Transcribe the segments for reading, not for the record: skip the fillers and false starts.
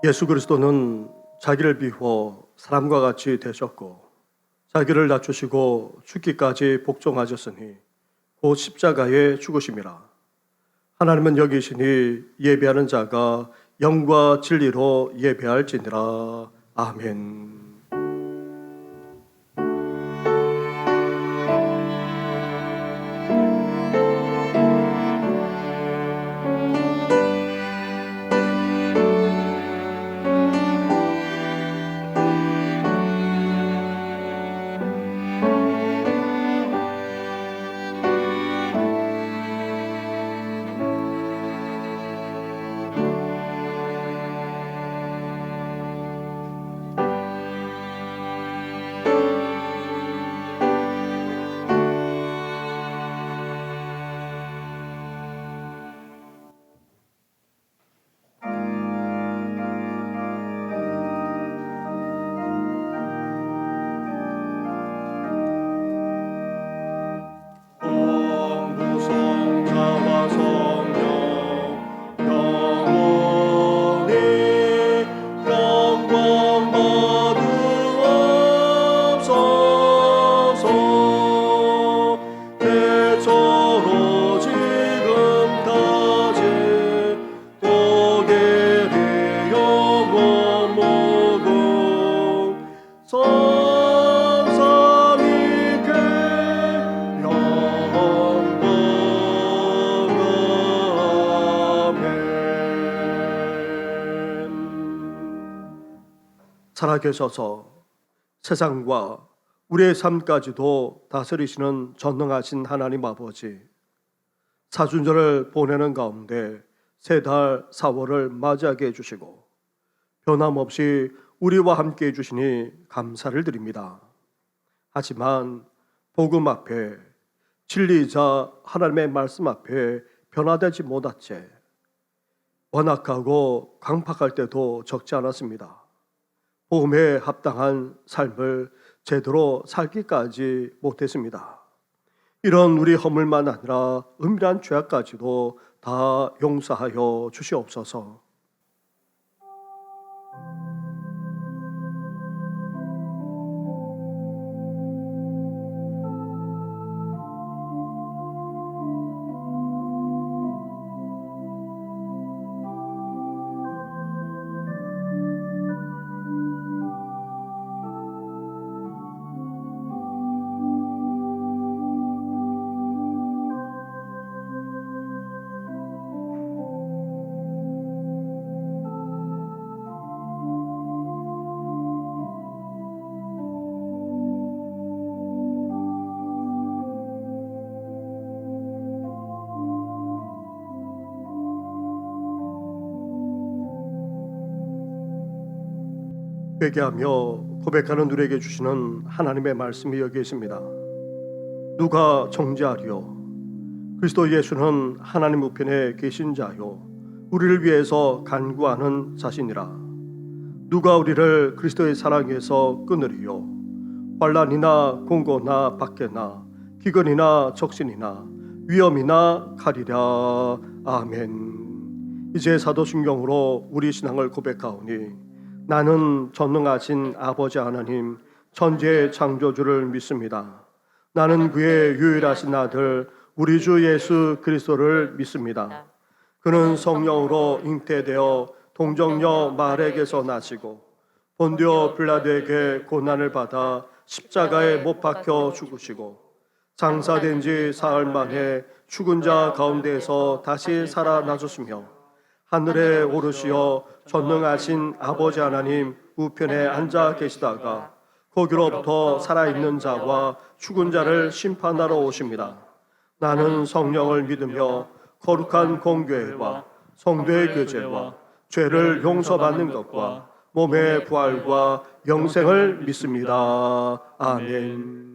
예수 그리스도는 자기를 비워 사람과 같이 되셨고 자기를 낮추시고 죽기까지 복종하셨으니 곧 십자가에 죽으심이라. 하나님은 여기시니 예배하는 자가 영과 진리로 예배할지니라. 아멘. 살아계셔서 세상과 우리의 삶까지도 다스리시는 전능하신 하나님 아버지, 사순절을 보내는 가운데 세 달 4월을 맞이하게 해주시고 변함없이 우리와 함께 해주시니 감사를 드립니다. 하지만 복음 앞에, 진리이자 하나님의 말씀 앞에 변화되지 못한 채 완악하고 강팍할 때도 적지 않았습니다. 복음에 합당한 삶을 제대로 살기까지 못했습니다. 이런 우리 허물만 아니라 은밀한 죄악까지도 다 용서하여 주시옵소서. 회개하며 고백하는 누구에게 주시는 하나님의 말씀이 여기 있습니다. 누가 정죄하리요? 그리스도 예수는 하나님 우편에 계신 자요 우리를 위해서 간구하는 자신이라. 누가 우리를 그리스도의 사랑에서 끊으리요? 환난이나 공고나 박해나 기근이나 적신이나 위험이나 칼이라. 아멘. 이제 사도신경으로 우리 신앙을 고백하오니 나는 전능하신 아버지 하나님 천지의 창조주를 믿습니다. 나는 그의 유일하신 아들 우리 주 예수 그리스도를 믿습니다. 그는 성령으로 잉태되어 동정녀 마리아에게서 나시고 본디오 빌라도에게 고난을 받아 십자가에 못 박혀 죽으시고 장사된 지 사흘 만에 죽은 자 가운데에서 다시 살아나셨으며 하늘에 오르시어 전능하신 아버지 하나님 우편에 앉아 계시다가 거기로부터 살아있는 자와 죽은 자를 심판하러 오십니다. 나는 성령을 믿으며 거룩한 공교회와 성도의 교제와 죄를 용서받는 것과 몸의 부활과 영생을 믿습니다. 아멘.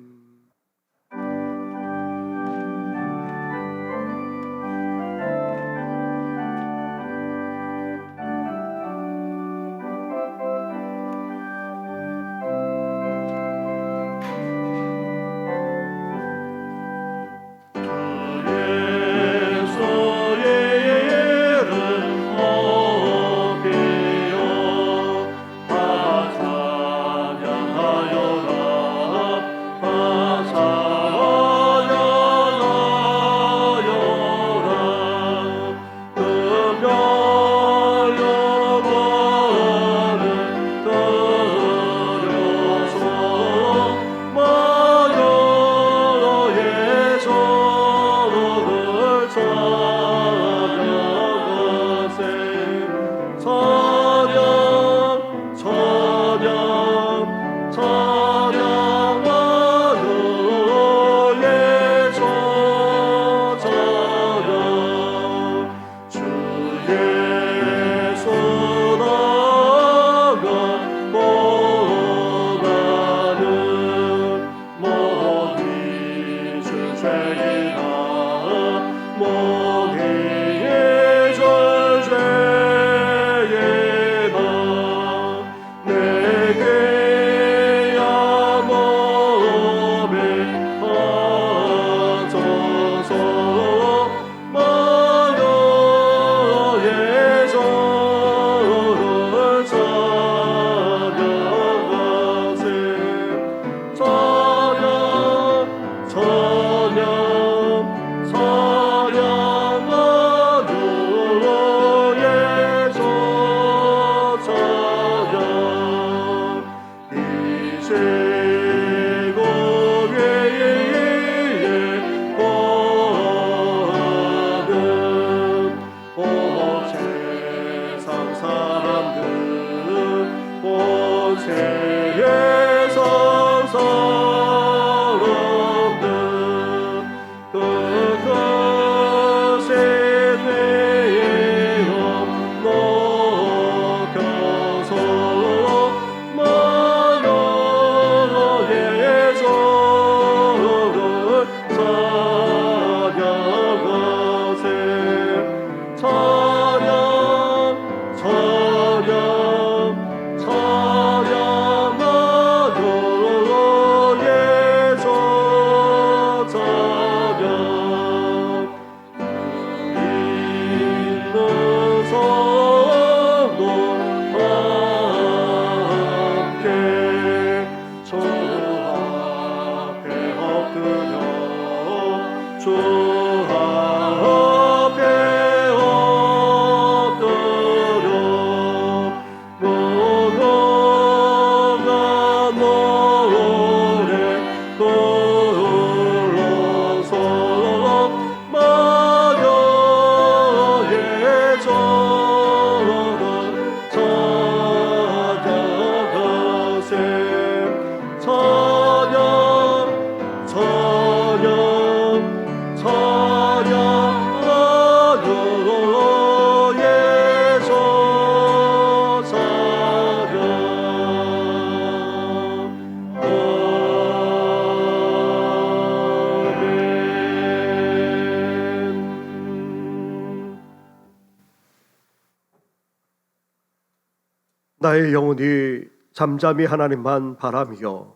나의 영혼이 잠잠히 하나님만 바라며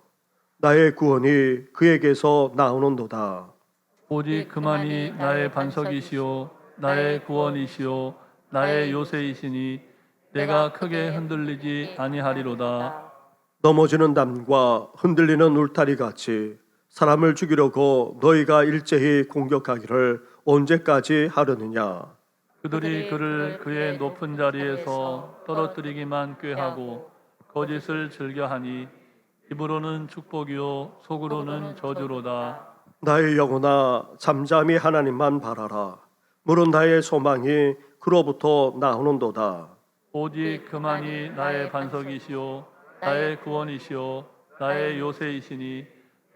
나의 구원이 그에게서 나오는도다. 오직 그만이 나의 반석이시요 나의 구원이시요 나의 요새이시니 내가 크게 흔들리지 아니하리로다. 넘어지는 담과 흔들리는 울타리 같이 사람을 죽이려고 너희가 일제히 공격하기를 언제까지 하려느냐. 그들이 그를 그의 높은 자리에서 떨어뜨리기만 꾀하고 거짓을 즐겨하니 입으로는 축복이요 속으로는 저주로다. 나의 영혼아 잠잠히 하나님만 바라라. 물은 나의 소망이 그로부터 나오는도다. 오직 그만이 나의 반석이시요 나의 구원이시요 나의 요새이시니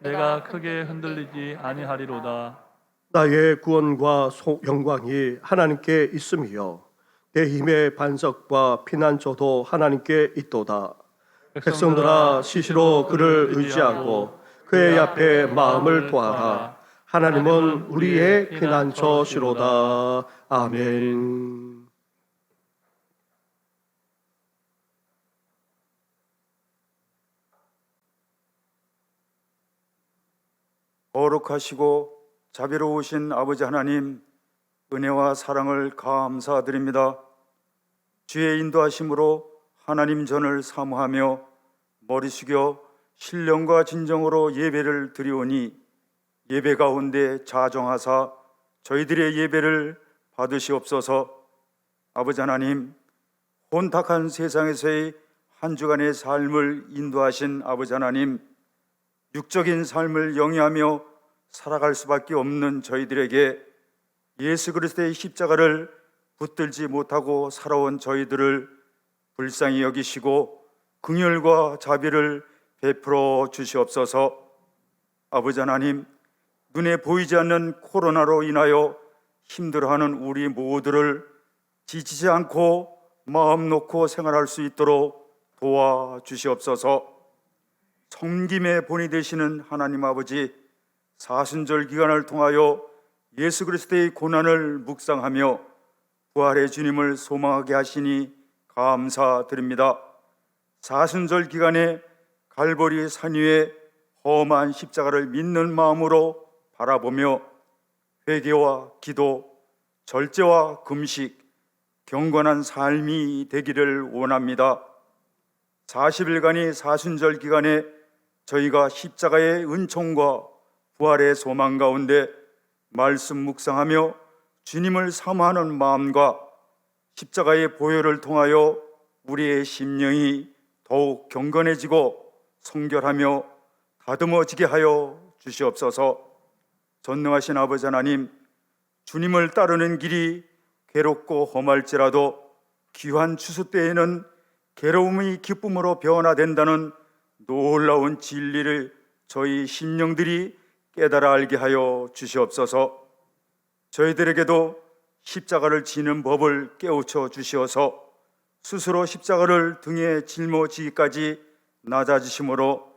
내가 크게 흔들리지 아니하리로다. 나의 구원과 영광이 하나님께 있음이요 내 힘의 반석과 피난처도 하나님께 있도다. 백성들아 시시로 그를 의지하고 그의 앞에 마음을 토하라. 하나님은 우리의 피난처시로다. 아멘. 거룩하시고 자비로우신 아버지 하나님, 은혜와 사랑을 감사드립니다. 주의 인도하심으로 하나님 전을 사모하며 머리 숙여 신령과 진정으로 예배를 드리오니 예배 가운데 자정하사 저희들의 예배를 받으시옵소서. 아버지 하나님, 혼탁한 세상에서의 한 주간의 삶을 인도하신 아버지 하나님, 육적인 삶을 영위하며 살아갈 수밖에 없는 저희들에게 예수 그리스도의 십자가를 붙들지 못하고 살아온 저희들을 불쌍히 여기시고 긍휼과 자비를 베풀어 주시옵소서. 아버지 하나님, 눈에 보이지 않는 코로나로 인하여 힘들어하는 우리 모두를 지치지 않고 마음 놓고 생활할 수 있도록 도와주시옵소서. 섬김의 본이 되시는 하나님 아버지, 사순절 기간을 통하여 예수 그리스도의 고난을 묵상하며 부활의 주님을 소망하게 하시니 감사드립니다. 사순절 기간에 갈보리 산 위에 험한 십자가를 믿는 마음으로 바라보며 회개와 기도, 절제와 금식, 경건한 삶이 되기를 원합니다. 40일간의 사순절 기간에 저희가 십자가의 은총과 부활의 소망 가운데 말씀 묵상하며 주님을 사모하는 마음과 십자가의 보혈을 통하여 우리의 심령이 더욱 경건해지고 성결하며 다듬어지게 하여 주시옵소서. 전능하신 아버지 하나님, 주님을 따르는 길이 괴롭고 험할지라도 귀한 추수 때에는 괴로움이 기쁨으로 변화된다는 놀라운 진리를 저희 심령들이 깨달아 알게 하여 주시옵소서. 저희들에게도 십자가를 지는 법을 깨우쳐 주시어서 스스로 십자가를 등에 짊어지기까지 낮아지심으로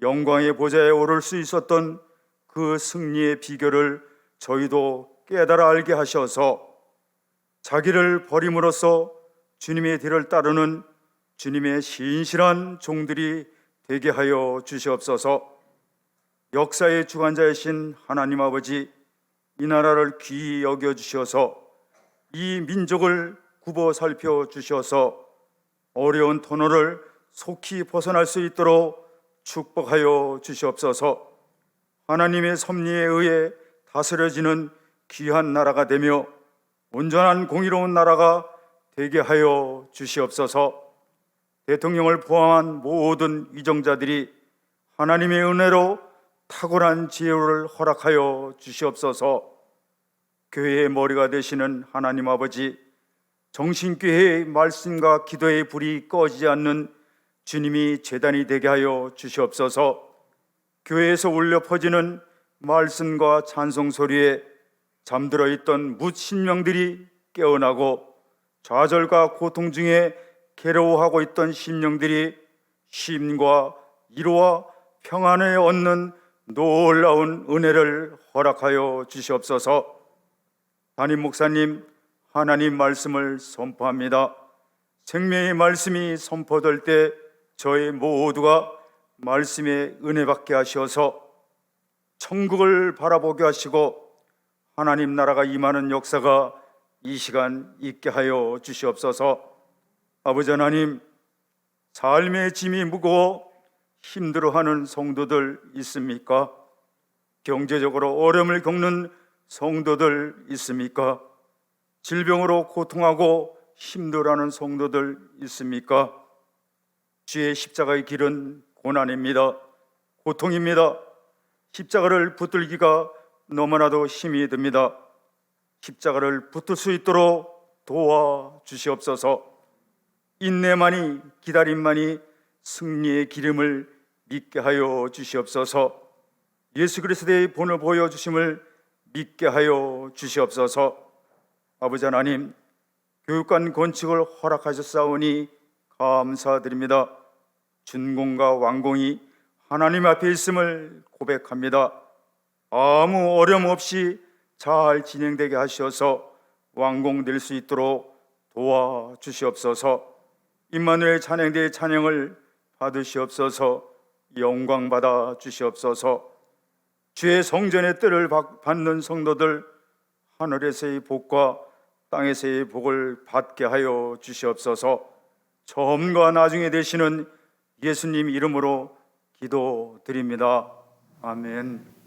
영광의 보좌에 오를 수 있었던 그 승리의 비결을 저희도 깨달아 알게 하셔서 자기를 버림으로써 주님의 뒤를 따르는 주님의 신실한 종들이 되게 하여 주시옵소서. 역사의 주관자이신 하나님 아버지, 이 나라를 귀히 여겨주셔서 이 민족을 굽어 살펴 주셔서 어려운 터널을 속히 벗어날 수 있도록 축복하여 주시옵소서. 하나님의 섭리에 의해 다스려지는 귀한 나라가 되며 온전한 공의로운 나라가 되게 하여 주시옵소서. 대통령을 포함한 모든 위정자들이 하나님의 은혜로 탁월한 지혜를 허락하여 주시옵소서. 교회의 머리가 되시는 하나님 아버지, 정신교회의 말씀과 기도의 불이 꺼지지 않는 주님이 제단이 되게 하여 주시옵소서. 교회에서 울려 퍼지는 말씀과 찬송 소리에 잠들어 있던 뭇 심령들이 깨어나고 좌절과 고통 중에 괴로워하고 있던 심령들이 쉼과 위로와 평안을 얻는 놀라운 은혜를 허락하여 주시옵소서. 담임 목사님, 하나님 말씀을 선포합니다. 생명의 말씀이 선포될 때 저희 모두가 말씀의 은혜 받게 하셔서 천국을 바라보게 하시고 하나님 나라가 임하는 역사가 이 시간 있게 하여 주시옵소서. 아버지 하나님, 삶의 짐이 무거워 힘들어하는 성도들 있습니까? 경제적으로 어려움을 겪는 성도들 있습니까? 질병으로 고통하고 힘들어하는 성도들 있습니까? 주의 십자가의 길은 고난입니다. 고통입니다. 십자가를 붙들기가 너무나도 힘이 듭니다. 십자가를 붙들 수 있도록 도와주시옵소서. 인내만이, 기다림만이 승리의 기름을 믿게 하여 주시옵소서. 예수 그리스도의 본을 보여주심을 믿게 하여 주시옵소서. 아버지 하나님, 교육관 건축을 허락하셨사오니 감사드립니다. 준공과 완공이 하나님 앞에 있음을 고백합니다. 아무 어려움 없이 잘 진행되게 하셔서 완공될 수 있도록 도와주시옵소서. 임마누엘 찬양대의 찬양을 받으시옵소서. 영광 받아 주시옵소서. 주의 성전의 뜻을 받는 성도들 하늘에서의 복과 땅에서의 복을 받게 하여 주시옵소서. 처음과 나중에 되시는 예수님 이름으로 기도드립니다. 아멘.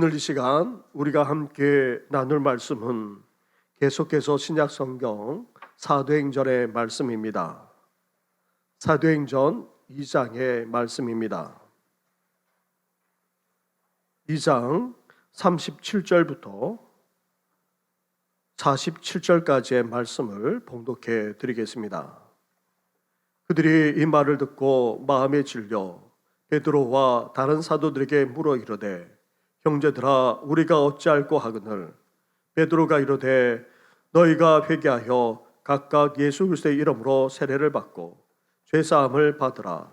오늘 이 시간 우리가 함께 나눌 말씀은 계속해서 신약 성경 사도행전의 말씀입니다. 사도행전 2장의 말씀입니다. 2장 37절부터 47절까지의 말씀을 봉독해 드리겠습니다. 그들이 이 말을 듣고 마음에 질려 베드로와 다른 사도들에게 물어 이르되 형제들아 우리가 어찌할꼬 하거늘 베드로가 이르되 너희가 회개하여 각각 예수 그리스도의 이름으로 세례를 받고 죄사함을 받으라.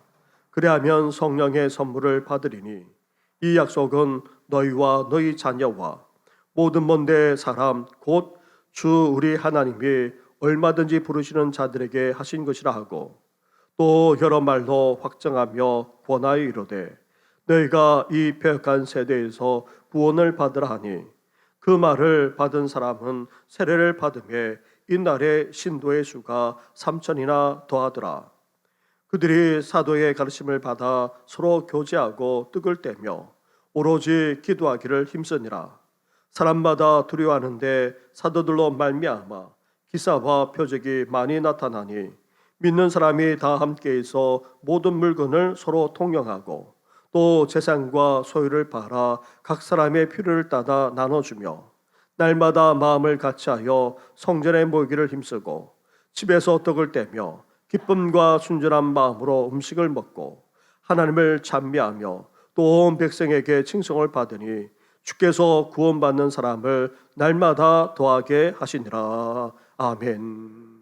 그리하면 성령의 선물을 받으리니 이 약속은 너희와 너희 자녀와 모든 먼데 사람 곧 주 우리 하나님이 얼마든지 부르시는 자들에게 하신 것이라 하고 또 여러 말로 확정하며 권하여 이르되 너희가 이 패역한 세대에서 구원을 받으라 하니 그 말을 받은 사람은 세례를 받음에 이날에 신도의 수가 3천이나 더하더라. 그들이 사도의 가르침을 받아 서로 교제하고 떡을 떼며 오로지 기도하기를 힘쓰니라. 사람마다 두려워하는데 사도들로 말미암아 기사와 표적이 많이 나타나니 믿는 사람이 다 함께해서 모든 물건을 서로 통용하고 또 재산과 소유를 팔아 각 사람의 필요를 따라 나눠주며 날마다 마음을 같이하여 성전에 모이기를 힘쓰고 집에서 떡을 떼며 기쁨과 순전한 마음으로 음식을 먹고 하나님을 찬미하며 또 온 백성에게 칭송을 받으니 주께서 구원받는 사람을 날마다 더하게 하시니라. 아멘.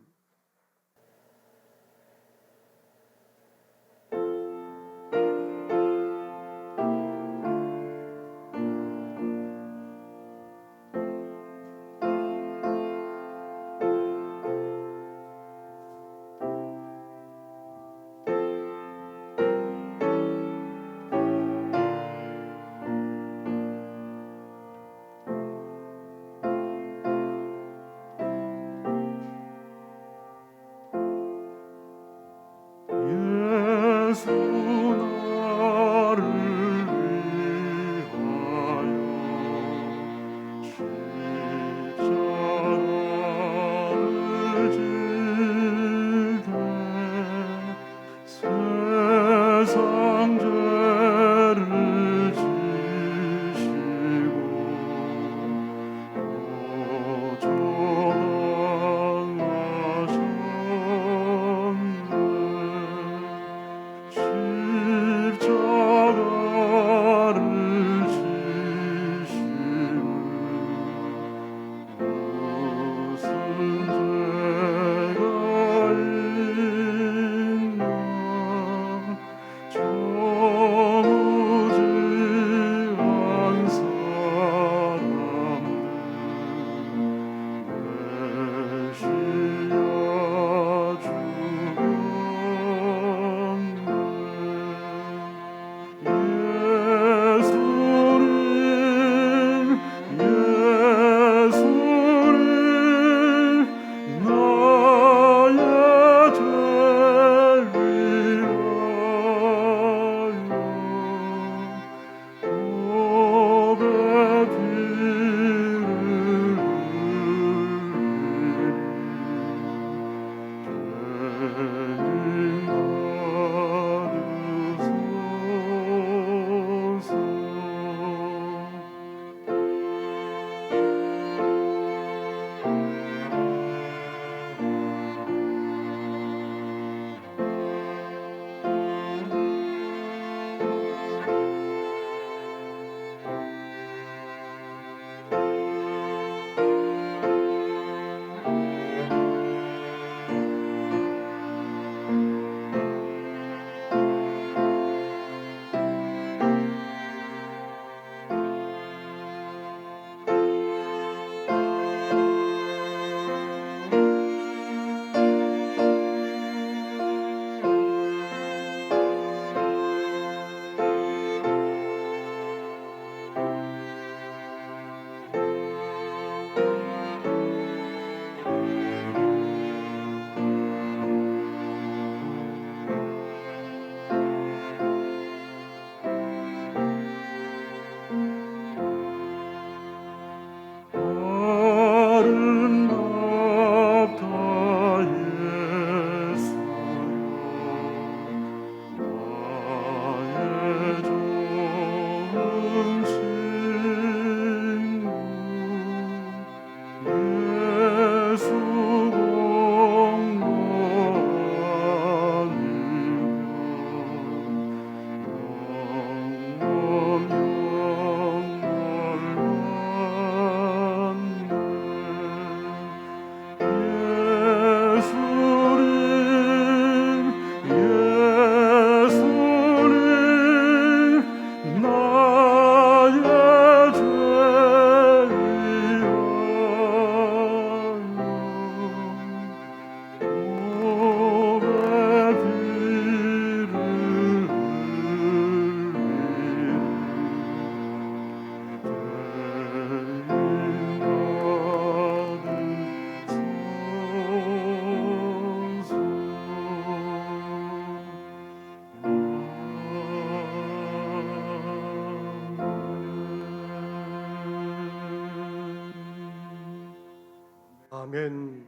아멘.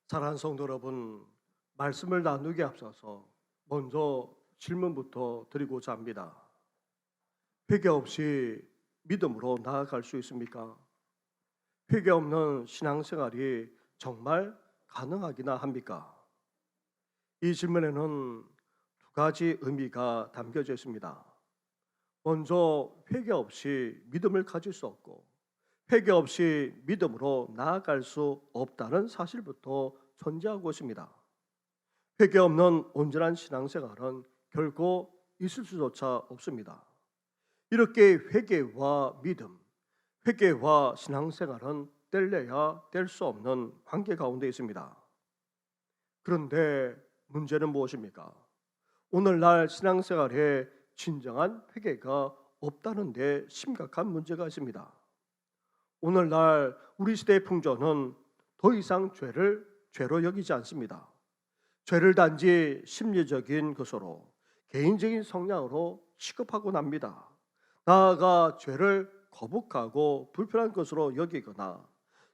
사랑하는 성도 여러분, 말씀을 나누기 앞서서 먼저 질문부터 드리고자 합니다. 회개 없이 믿음으로 나아갈 수 있습니까? 회개 없는 신앙생활이 정말 가능하기나 합니까? 이 질문에는 두 가지 의미가 담겨져 있습니다. 먼저 회개 없이 믿음을 가질 수 없고 회개 없이 믿음으로 나아갈 수 없다는 사실부터 전제하고 있습니다. 회개 없는 온전한 신앙생활은 결코 있을 수조차 없습니다. 이렇게 회개와 믿음, 회개와 신앙생활은 뗄래야 뗄 수 없는 관계 가운데 있습니다. 그런데 문제는 무엇입니까? 오늘날 신앙생활에 진정한 회개가 없다는 데 심각한 문제가 있습니다. 오늘날 우리 시대의 풍조는 더 이상 죄를 죄로 여기지 않습니다. 죄를 단지 심리적인 것으로 개인적인 성향으로 취급하곤 합니다. 나아가 죄를 거북하고 불편한 것으로 여기거나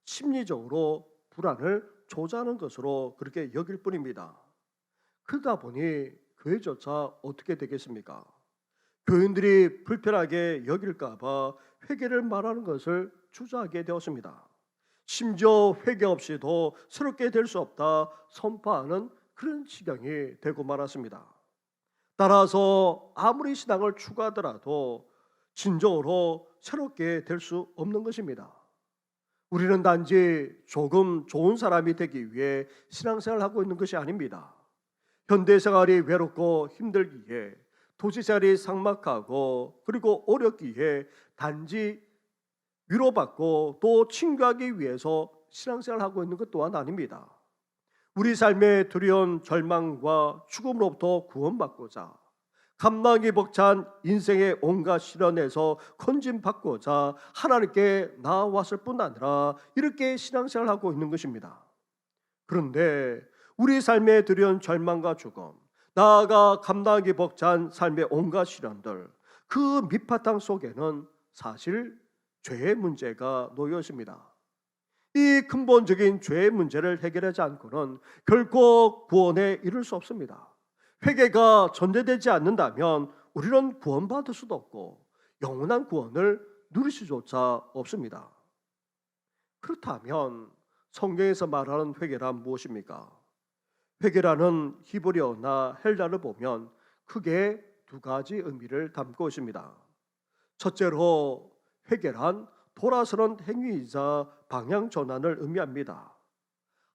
심리적으로 불안을 조장하는 것으로 그렇게 여길 뿐입니다. 그러다 보니 교회조차 어떻게 되겠습니까? 교인들이 불편하게 여길까 봐 회개를 말하는 것을 주저하게 되었습니다. 심지어 회개 없이도 새롭게 될 수 없다 선포하는 그런 지경이 되고 말았습니다. 따라서 아무리 신앙을 추구하더라도 진정으로 새롭게 될 수 없는 것입니다. 우리는 단지 조금 좋은 사람이 되기 위해 신앙생활을 하고 있는 것이 아닙니다. 현대생활이 외롭고 힘들기에 도시생활이 삭막하고 그리고 어렵기에 단지 위로받고 또 친구하기 위해서 신앙생활을 하고 있는 것 또한 아닙니다. 우리 삶의 두려운 절망과 죽음으로부터 구원받고자 감당이 벅찬 인생의 온갖 시련에서 건진받고자 하나님께 나아왔을 뿐 아니라 이렇게 신앙생활을 하고 있는 것입니다. 그런데 우리 삶의 두려운 절망과 죽음, 나아가 감당하기 벅찬 삶의 온갖 시련들, 그 밑바탕 속에는 사실 죄의 문제가 놓여 있습니다. 이 근본적인 죄의 문제를 해결하지 않고는 결코 구원에 이를 수 없습니다. 회개가 전제되지 않는다면 우리는 구원받을 수도 없고 영원한 구원을 누릴 수조차 없습니다. 그렇다면 성경에서 말하는 회개란 무엇입니까? 회개라는 히브리어나 헬라를 보면 크게 두 가지 의미를 담고 있습니다. 첫째로 회개란 돌아서는 행위이자 방향 전환을 의미합니다.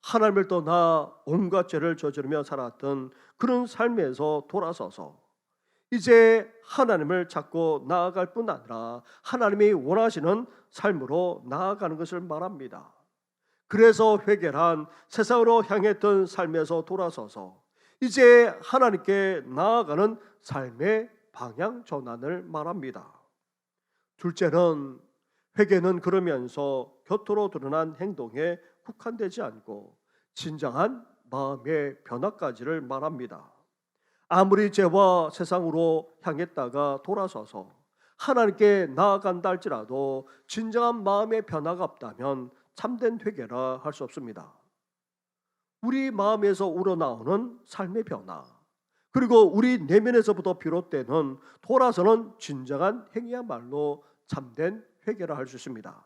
하나님을 떠나 온갖 죄를 저지르며 살았던 그런 삶에서 돌아서서 이제 하나님을 찾고 나아갈 뿐 아니라 하나님이 원하시는 삶으로 나아가는 것을 말합니다. 그래서 회개란 세상으로 향했던 삶에서 돌아서서 이제 하나님께 나아가는 삶의 방향 전환을 말합니다. 둘째는 회개는 그러면서 겉으로 드러난 행동에 국한되지 않고 진정한 마음의 변화까지를 말합니다. 아무리 죄와 세상으로 향했다가 돌아서서 하나님께 나아간다 할지라도 진정한 마음의 변화가 없다면 참된 회개라 할 수 없습니다. 우리 마음에서 우러나오는 삶의 변화, 그리고 우리 내면에서부터 비롯되는 돌아서는 진정한 행위야말로 참된 회개라 할 수 있습니다.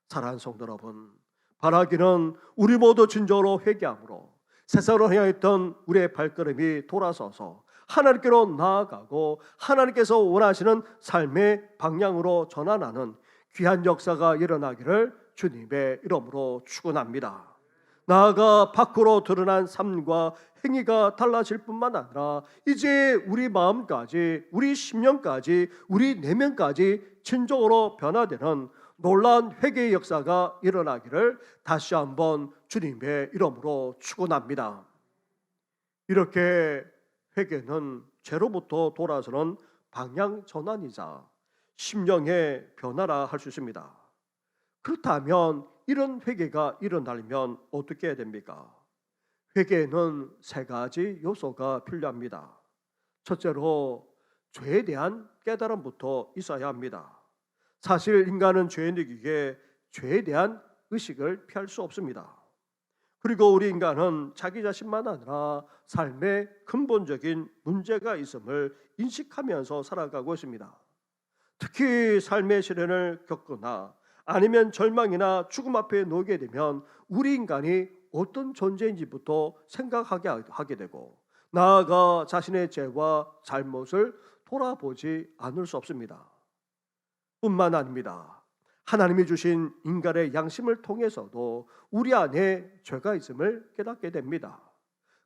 사랑하는 성도 여러분, 바라기는 우리 모두 진정으로 회개함으로 세상으로 향했던 우리의 발걸음이 돌아서서 하나님께로 나아가고 하나님께서 원하시는 삶의 방향으로 전환하는 귀한 역사가 일어나기를 주님의 이름으로 축원합니다. 나아가 밖으로 드러난 삶과 행위가 달라질 뿐만 아니라 이제 우리 마음까지, 우리 심령까지, 우리 내면까지 진정으로 변화되는 놀라운 회개의 역사가 일어나기를 다시 한번 주님의 이름으로 축원합니다. 이렇게 회개는 죄로부터 돌아서는 방향 전환이자 심령의 변화라 할 수 있습니다. 그렇다면 이런 회개가 일어나려면 어떻게 해야 됩니까? 회개에는 세 가지 요소가 필요합니다. 첫째로 죄에 대한 깨달음부터 있어야 합니다. 사실 인간은 죄인이기에 죄에 대한 의식을 피할 수 없습니다. 그리고 우리 인간은 자기 자신만 아니라 삶에 근본적인 문제가 있음을 인식하면서 살아가고 있습니다. 특히 삶의 시련을 겪거나 아니면 절망이나 죽음 앞에 놓이게 되면 우리 인간이 어떤 존재인지부터 생각하게 되고 나아가 자신의 죄와 잘못을 돌아보지 않을 수 없습니다. 뿐만 아닙니다. 하나님이 주신 인간의 양심을 통해서도 우리 안에 죄가 있음을 깨닫게 됩니다.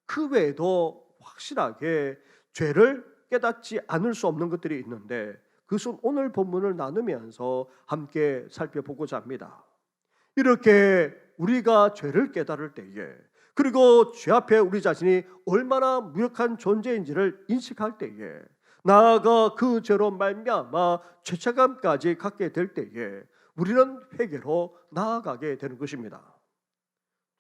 그 외에도 확실하게 죄를 깨닫지 않을 수 없는 것들이 있는데 그것은 오늘 본문을 나누면서 함께 살펴보고자 합니다. 이렇게 우리가 죄를 깨달을 때에 그리고 죄 앞에 우리 자신이 얼마나 무력한 존재인지를 인식할 때에 나아가 그 죄로 말미암아 죄책감까지 갖게 될 때에 우리는 회개로 나아가게 되는 것입니다.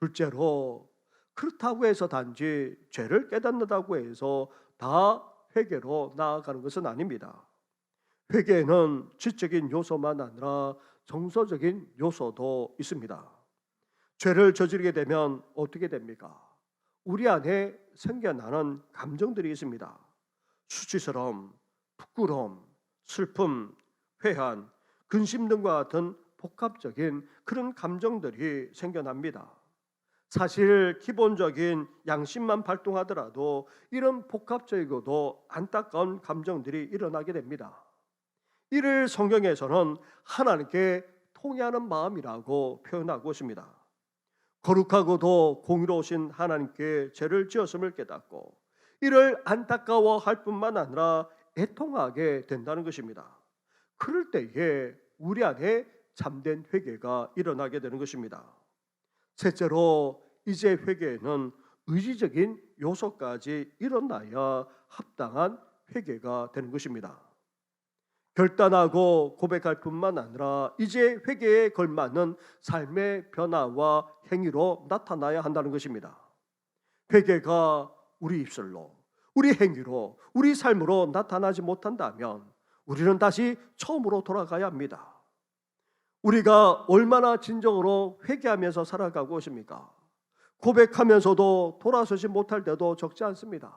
둘째로 그렇다고 해서 단지 죄를 깨닫는다고 해서 다 회개로 나아가는 것은 아닙니다. 회개에는 지적인 요소만 아니라 정서적인 요소도 있습니다. 죄를 저지르게 되면 어떻게 됩니까? 우리 안에 생겨나는 감정들이 있습니다. 수치스러움, 부끄러움, 슬픔, 회한, 근심 등과 같은 복합적인 그런 감정들이 생겨납니다. 사실 기본적인 양심만 발동하더라도 이런 복합적이고도 안타까운 감정들이 일어나게 됩니다. 이를 성경에서는 하나님께 통회하는 마음이라고 표현하고 있습니다. 거룩하고도 공의로우신 하나님께 죄를 지었음을 깨닫고 이를 안타까워할 뿐만 아니라 애통하게 된다는 것입니다. 그럴 때에 우리 안에 참된 회개가 일어나게 되는 것입니다. 셋째로 이제 회개에는 의지적인 요소까지 일어나야 합당한 회개가 되는 것입니다. 결단하고 고백할 뿐만 아니라 이제 회개에 걸맞는 삶의 변화와 행위로 나타나야 한다는 것입니다. 회개가 우리 입술로, 우리 행위로, 우리 삶으로 나타나지 못한다면 우리는 다시 처음으로 돌아가야 합니다. 우리가 얼마나 진정으로 회개하면서 살아가고 있습니까? 고백하면서도 돌아서지 못할 때도 적지 않습니다.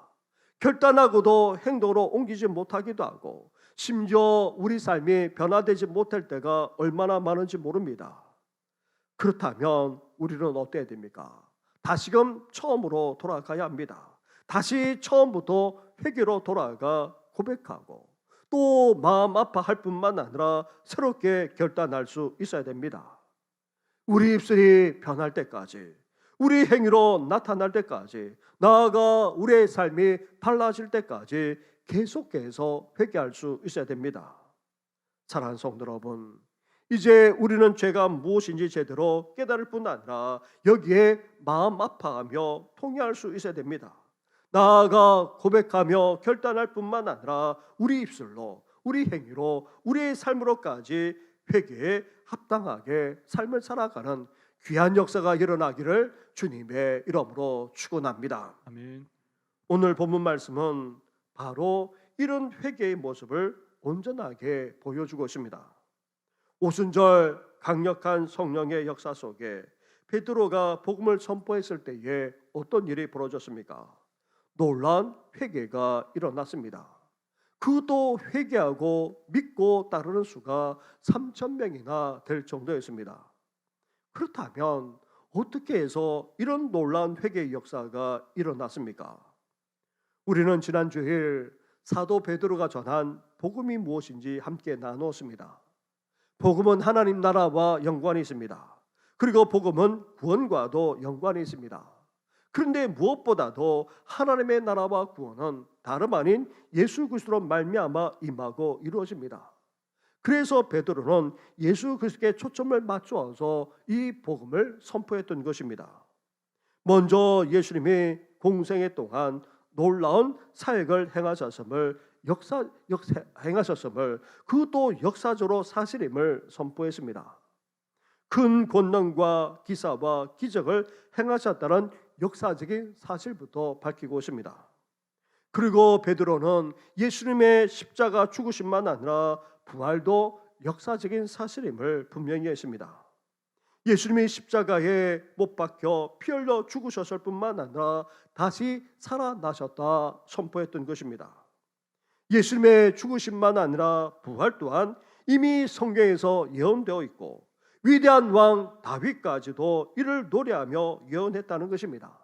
결단하고도 행동으로 옮기지 못하기도 하고 심지어 우리 삶이 변화되지 못할 때가 얼마나 많은지 모릅니다. 그렇다면 우리는 어때야 됩니까? 다시금 처음으로 돌아가야 합니다. 다시 처음부터 회개로 돌아가 고백하고 또 마음 아파할 뿐만 아니라 새롭게 결단할 수 있어야 됩니다. 우리 입술이 변할 때까지, 우리 행위로 나타날 때까지, 나아가 우리의 삶이 달라질 때까지 계속해서 회개할 수 있어야 됩니다. 사랑하는 성도 여러분, 이제 우리는 죄가 무엇인지 제대로 깨달을 뿐 아니라 여기에 마음 아파하며 통회할 수 있어야 됩니다. 나아가 고백하며 결단할 뿐만 아니라 우리 입술로, 우리 행위로, 우리의 삶으로까지 회개에 합당하게 삶을 살아가는 귀한 역사가 일어나기를 주님의 이름으로 축원합니다. 아멘. 오늘 본문 말씀은 바로 이런 회개의 모습을 온전하게 보여주고 있습니다. 오순절 강력한 성령의 역사 속에 베드로가 복음을 선포했을 때에 어떤 일이 벌어졌습니까? 놀라운 회개가 일어났습니다. 그도 회개하고 믿고 따르는 수가 3,000명이나 될 정도였습니다. 그렇다면 어떻게 해서 이런 놀라운 회개의 역사가 일어났습니까? 우리는 지난 주일 사도 베드로가 전한 복음이 무엇인지 함께 나누었습니다. 복음은 하나님 나라와 연관이 있습니다. 그리고 복음은 구원과도 연관이 있습니다. 그런데 무엇보다도 하나님의 나라와 구원은 다름 아닌 예수 그리스도로 말미암아 임하고 이루어집니다. 그래서 베드로는 예수 그리스도께 초점을 맞추어서 이 복음을 선포했던 것입니다. 먼저 예수님이 공생애 동안 놀라운 사역을 행하셨음을 그것도 역사적으로 사실임을 선포했습니다. 큰 권능과 기사와 기적을 행하셨다는 역사적인 사실부터 밝히고 있습니다. 그리고 베드로는 예수님의 십자가 죽으심만 아니라 부활도 역사적인 사실임을 분명히 했습니다. 예수님이 십자가에 못 박혀 피 흘려 죽으셨을 뿐만 아니라 다시 살아나셨다 선포했던 것입니다. 예수님의 죽으심만 아니라 부활 또한 이미 성경에서 예언되어 있고 위대한 왕 다윗까지도 이를 노래하며 예언했다는 것입니다.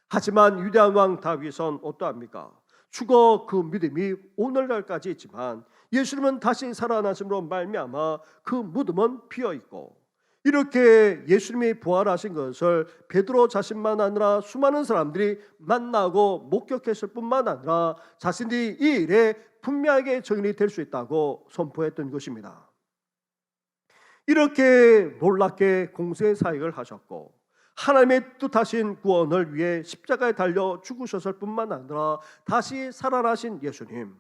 하지만 위대한 왕 다윗은 어떠합니까? 죽어 그 믿음이 오늘날까지 있지만 예수님은 다시 살아나심으로 말미암아 그 무덤은 비어 있고, 이렇게 예수님이 부활하신 것을 베드로 자신만 아니라 수많은 사람들이 만나고 목격했을 뿐만 아니라 자신들이 이 일에 분명하게 증인이 될 수 있다고 선포했던 것입니다. 이렇게 놀랍게 공생의 사역을 하셨고 하나님의 뜻하신 구원을 위해 십자가에 달려 죽으셨을 뿐만 아니라 다시 살아나신 예수님,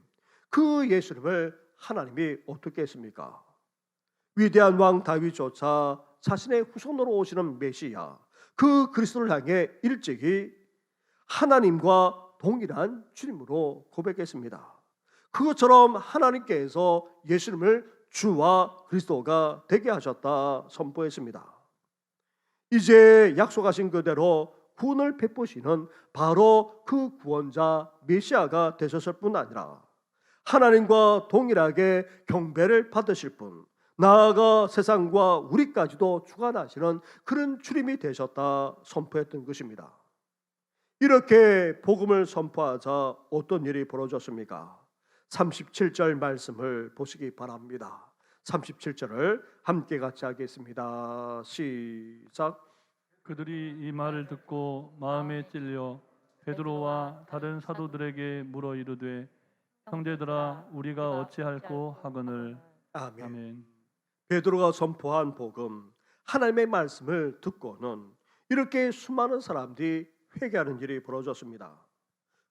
그 예수님을 하나님이 어떻게 했습니까? 위대한 왕 다윗조차 자신의 후손으로 오시는 메시아, 그 그리스도를 향해 일찍이 하나님과 동일한 주님으로 고백했습니다. 그것처럼 하나님께서 예수님을 주와 그리스도가 되게 하셨다 선포했습니다. 이제 약속하신 그대로 구원을 베푸시는 바로 그 구원자 메시아가 되셨을 뿐 아니라 하나님과 동일하게 경배를 받으실 분, 나아가 세상과 우리까지도 주관하시는 그런 주님이 되셨다 선포했던 것입니다. 이렇게 복음을 선포하자 어떤 일이 벌어졌습니까? 37절 말씀을 보시기 바랍니다. 37절을 함께 같이 하겠습니다. 시작. 그들이 이 말을 듣고 마음에 찔려 베드로와 다른 사도들에게 물어 이르되 형제들아 우리가 어찌할꼬 하거늘. 아멘. 아멘. 베드로가 선포한 복음, 하나님의 말씀을 듣고는 이렇게 수많은 사람들이 회개하는 일이 벌어졌습니다.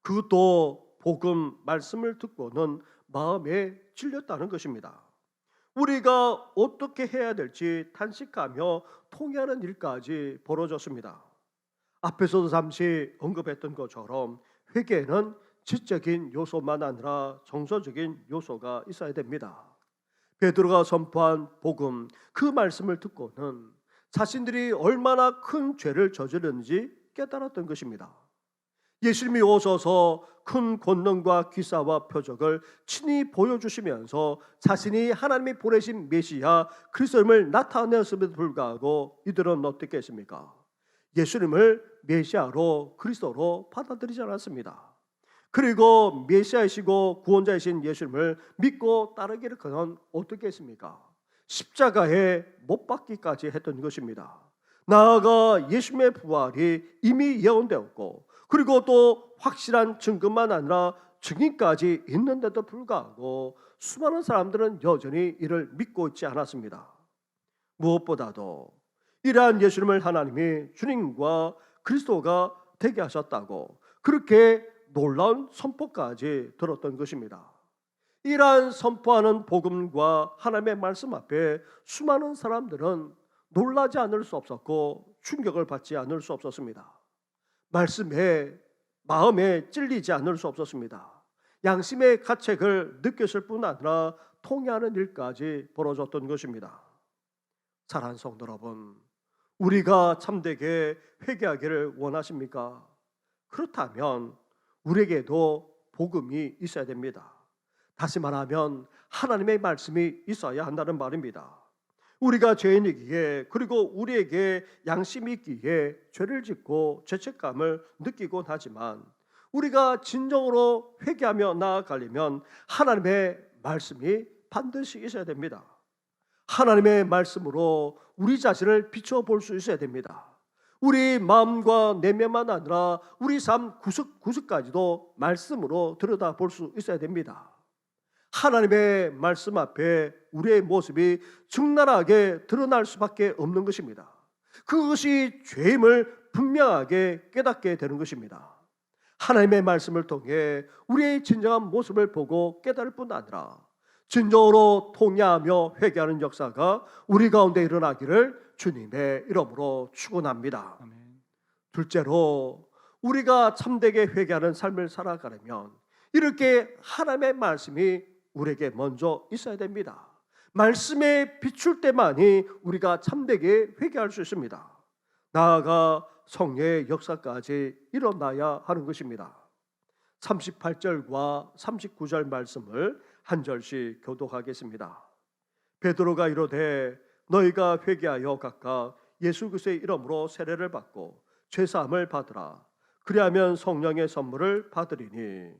그것도 복음 말씀을 듣고는 마음에 찔렸다는 것입니다. 우리가 어떻게 해야 될지 탄식하며 통회하는 일까지 벌어졌습니다. 앞에서도 잠시 언급했던 것처럼 회개에는 지적인 요소만 아니라 정서적인 요소가 있어야 됩니다. 베드로가 선포한 복음, 그 말씀을 듣고는 자신들이 얼마나 큰 죄를 저질렀는지 깨달았던 것입니다. 예수님이 오셔서 큰 권능과 기사와 표적을 친히 보여주시면서 자신이 하나님이 보내신 메시아 그리스도임을 나타내었음에도 불구하고 이들은 어떻게 했습니까? 예수님을 메시아로 그리스도로 받아들이지 않았습니다. 그리고 메시아이시고 구원자이신 예수님을 믿고 따르기를 그는 어떻게 했습니까? 십자가에 못 박기까지 했던 것입니다. 나아가 예수님의 부활이 이미 예언되었고 그리고 또 확실한 증거만 아니라 증인까지 있는데도 불구하고 수많은 사람들은 여전히 이를 믿고 있지 않았습니다. 무엇보다도 이러한 예수님을 하나님이 주님과 그리스도가 되게 하셨다고 그렇게 놀라운 선포까지 들었던 것입니다. 이러한 선포하는 복음과 하나님의 말씀 앞에 수많은 사람들은 놀라지 않을 수 없었고 충격을 받지 않을 수 없었습니다. 말씀에 마음에 찔리지 않을 수 없었습니다. 양심의 가책을 느꼈을 뿐 아니라 통회하는 일까지 벌어졌던 것입니다. 사랑하는 성도 여러분, 우리가 참되게 회개하기를 원하십니까? 그렇다면 우리에게도 복음이 있어야 됩니다. 다시 말하면 하나님의 말씀이 있어야 한다는 말입니다. 우리가 죄인이기에 그리고 우리에게 양심이 있기에 죄를 짓고 죄책감을 느끼곤 하지만 우리가 진정으로 회개하며 나아가려면 하나님의 말씀이 반드시 있어야 됩니다. 하나님의 말씀으로 우리 자신을 비춰볼 수 있어야 됩니다. 우리 마음과 내면만 아니라 우리 삶 구석구석까지도 말씀으로 들여다볼 수 있어야 됩니다. 하나님의 말씀 앞에 우리의 모습이 적나라하게 드러날 수밖에 없는 것입니다. 그것이 죄임을 분명하게 깨닫게 되는 것입니다. 하나님의 말씀을 통해 우리의 진정한 모습을 보고 깨달을 뿐 아니라 진정으로 통회하며 회개하는 역사가 우리 가운데 일어나기를 주님의 이름으로 축원합니다. 아멘. 둘째로 우리가 참되게 회개하는 삶을 살아가려면 이렇게 하나님의 말씀이 우리에게 먼저 있어야 됩니다. 말씀에 비출 때만이 우리가 참되게 회개할 수 있습니다. 나아가 성령의 역사까지 일어나야 하는 것입니다. 38절과 39절 말씀을 한 절씩 교독하겠습니다. 베드로가 이르되 너희가 회개하여 각각 예수 그리스도의 이름으로 세례를 받고 죄사함을 받으라. 그리하면 성령의 선물을 받으리니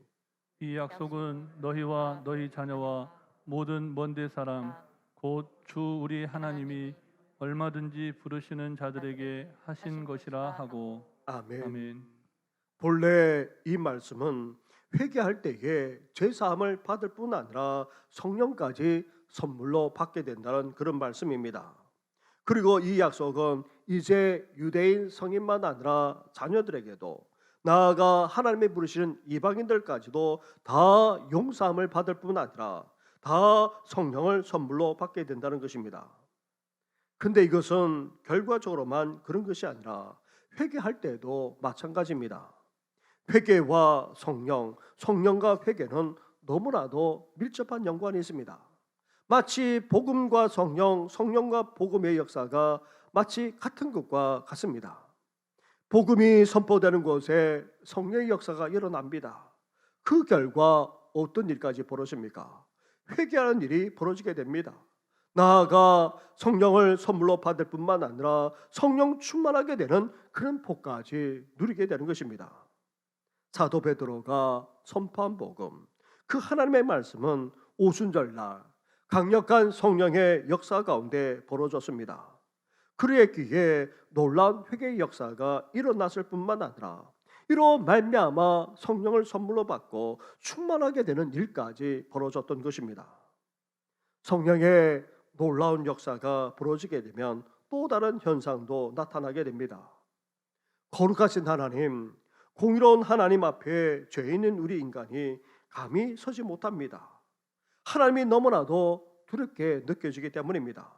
이 약속은 너희와 너희 자녀와 모든 먼데 사람 곧 주 우리 하나님이 얼마든지 부르시는 자들에게 하신 것이라 하고. 아멘. 아멘. 본래 이 말씀은 회개할 때에 죄사함을 받을 뿐 아니라 성령까지 선물로 받게 된다는 그런 말씀입니다. 그리고 이 약속은 이제 유대인 성인만 아니라 자녀들에게도 나아가 하나님이 부르시는 이방인들까지도 다 용서함을 받을 뿐 아니라 다 성령을 선물로 받게 된다는 것입니다. 근데 이것은 결과적으로만 그런 것이 아니라 회개할 때도 마찬가지입니다. 회개와 성령, 성령과 회개는 너무나도 밀접한 연관이 있습니다. 마치 복음과 성령, 성령과 복음의 역사가 마치 같은 것과 같습니다. 복음이 선포되는 곳에 성령의 역사가 일어납니다. 그 결과 어떤 일까지 벌어집니까? 회개하는 일이 벌어지게 됩니다. 나아가 성령을 선물로 받을 뿐만 아니라 성령 충만하게 되는 그런 복까지 누리게 되는 것입니다. 사도 베드로가 선포한 복음, 그 하나님의 말씀은 오순절날 강력한 성령의 역사 가운데 벌어졌습니다. 그랬기에 놀라운 회개의 역사가 일어났을 뿐만 아니라 이로 말미암아 성령을 선물로 받고 충만하게 되는 일까지 벌어졌던 것입니다. 성령의 놀라운 역사가 벌어지게 되면 또 다른 현상도 나타나게 됩니다. 거룩하신 하나님, 공의로운 하나님 앞에 죄 있는 우리 인간이 감히 서지 못합니다. 하나님이 너무나도 두렵게 느껴지기 때문입니다.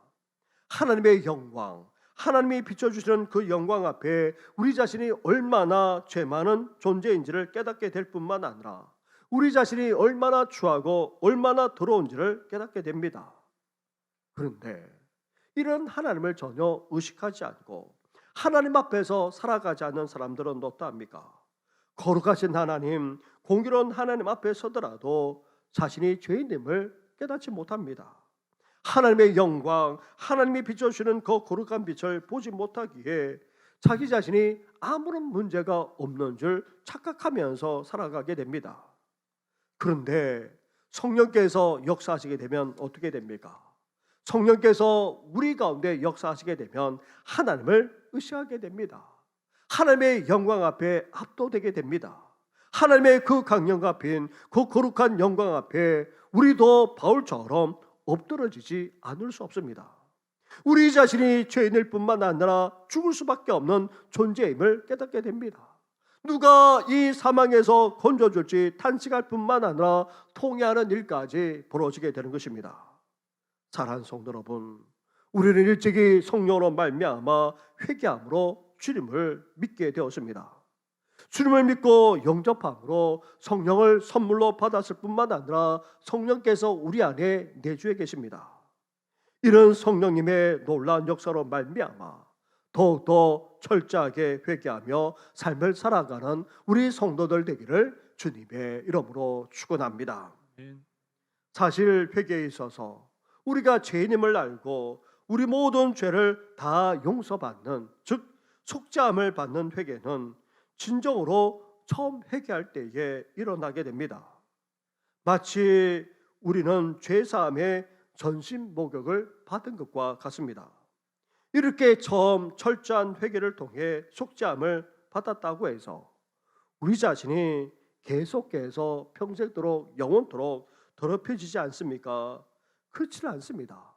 하나님의 영광, 하나님이 비춰주시는 그 영광 앞에 우리 자신이 얼마나 죄 많은 존재인지를 깨닫게 될 뿐만 아니라 우리 자신이 얼마나 추하고 얼마나 더러운지를 깨닫게 됩니다. 그런데 이런 하나님을 전혀 의식하지 않고 하나님 앞에서 살아가지 않는 사람들은 어떠합니까? 거룩하신 하나님, 공의로운 하나님 앞에 서더라도 자신이 죄인임을 깨닫지 못합니다. 하나님의 영광, 하나님이 비춰주시는 그 거룩한 빛을 보지 못하기에 자기 자신이 아무런 문제가 없는 줄 착각하면서 살아가게 됩니다. 그런데 성령께서 역사하시게 되면 어떻게 됩니까? 성령께서 우리 가운데 역사하시게 되면 하나님을 의식하게 됩니다. 하나님의 영광 앞에 압도되게 됩니다. 하나님의 그 강령과 빈 그 거룩한 영광 앞에 우리도 바울처럼 엎드러지지 않을 수 없습니다. 우리 자신이 죄인일 뿐만 아니라 죽을 수밖에 없는 존재임을 깨닫게 됩니다. 누가 이 사망에서 건져줄지 탄식할 뿐만 아니라 통회하는 일까지 벌어지게 되는 것입니다. 사랑하는 성도 여러분, 우리는 일찍이 성령으로 말미암아 회개함으로 주님을 믿게 되었습니다. 주님을 믿고 영접함으로 성령을 선물로 받았을 뿐만 아니라 성령께서 우리 안에 내주에 계십니다. 이런 성령님의 놀라운 역사로 말미암아 더욱더 철저하게 회개하며 삶을 살아가는 우리 성도들 되기를 주님의 이름으로 축원합니다. 사실 회개에 있어서 우리가 죄인임을 알고 우리 모든 죄를 다 용서받는, 즉 속죄함을 받는 회개는 진정으로 처음 회개할 때에 일어나게 됩니다. 마치 우리는 죄사함의 전신 목욕을 받은 것과 같습니다. 이렇게 처음 철저한 회개를 통해 속죄함을 받았다고 해서 우리 자신이 계속해서 평생도록 영원토록 더럽혀지지 않습니까? 그렇지는 않습니다.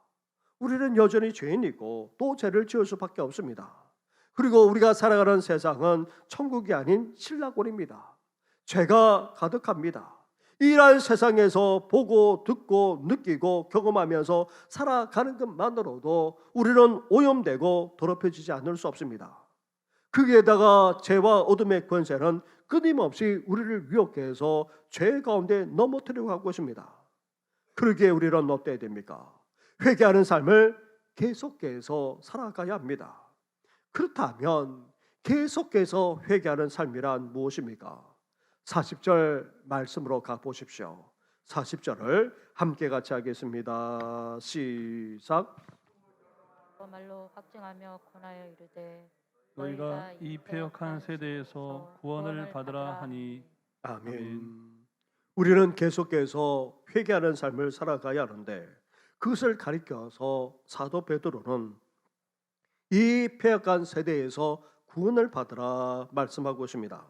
우리는 여전히 죄인이고 또 죄를 지을 수밖에 없습니다. 그리고 우리가 살아가는 세상은 천국이 아닌 신라곤입니다. 죄가 가득합니다. 이러한 세상에서 보고 듣고 느끼고 경험하면서 살아가는 것만으로도 우리는 오염되고 더럽혀지지 않을 수 없습니다. 거기에다가 죄와 어둠의 권세는 끊임없이 우리를 유혹해서 죄 가운데 넘어뜨리고 갈 것입니다. 그러기에 우리는 어때야 됩니까? 회개하는 삶을 계속해서 살아가야 합니다. 그렇다면 계속해서 회개하는 삶이란 무엇입니까? 40절 말씀으로 가보십시오. 40절을 함께 같이 하겠습니다. 시작. 말로 확증하며 권하여 이르되 너희가 이 패역한 세대에서 구원을 받으라 하니. 아멘. 우리는 계속해서 회개하는 삶을 살아가야 하는데 그것을 가리켜서 사도 베드로는 이 패역한 세대에서 구원을 받으라 말씀하고 있습니다.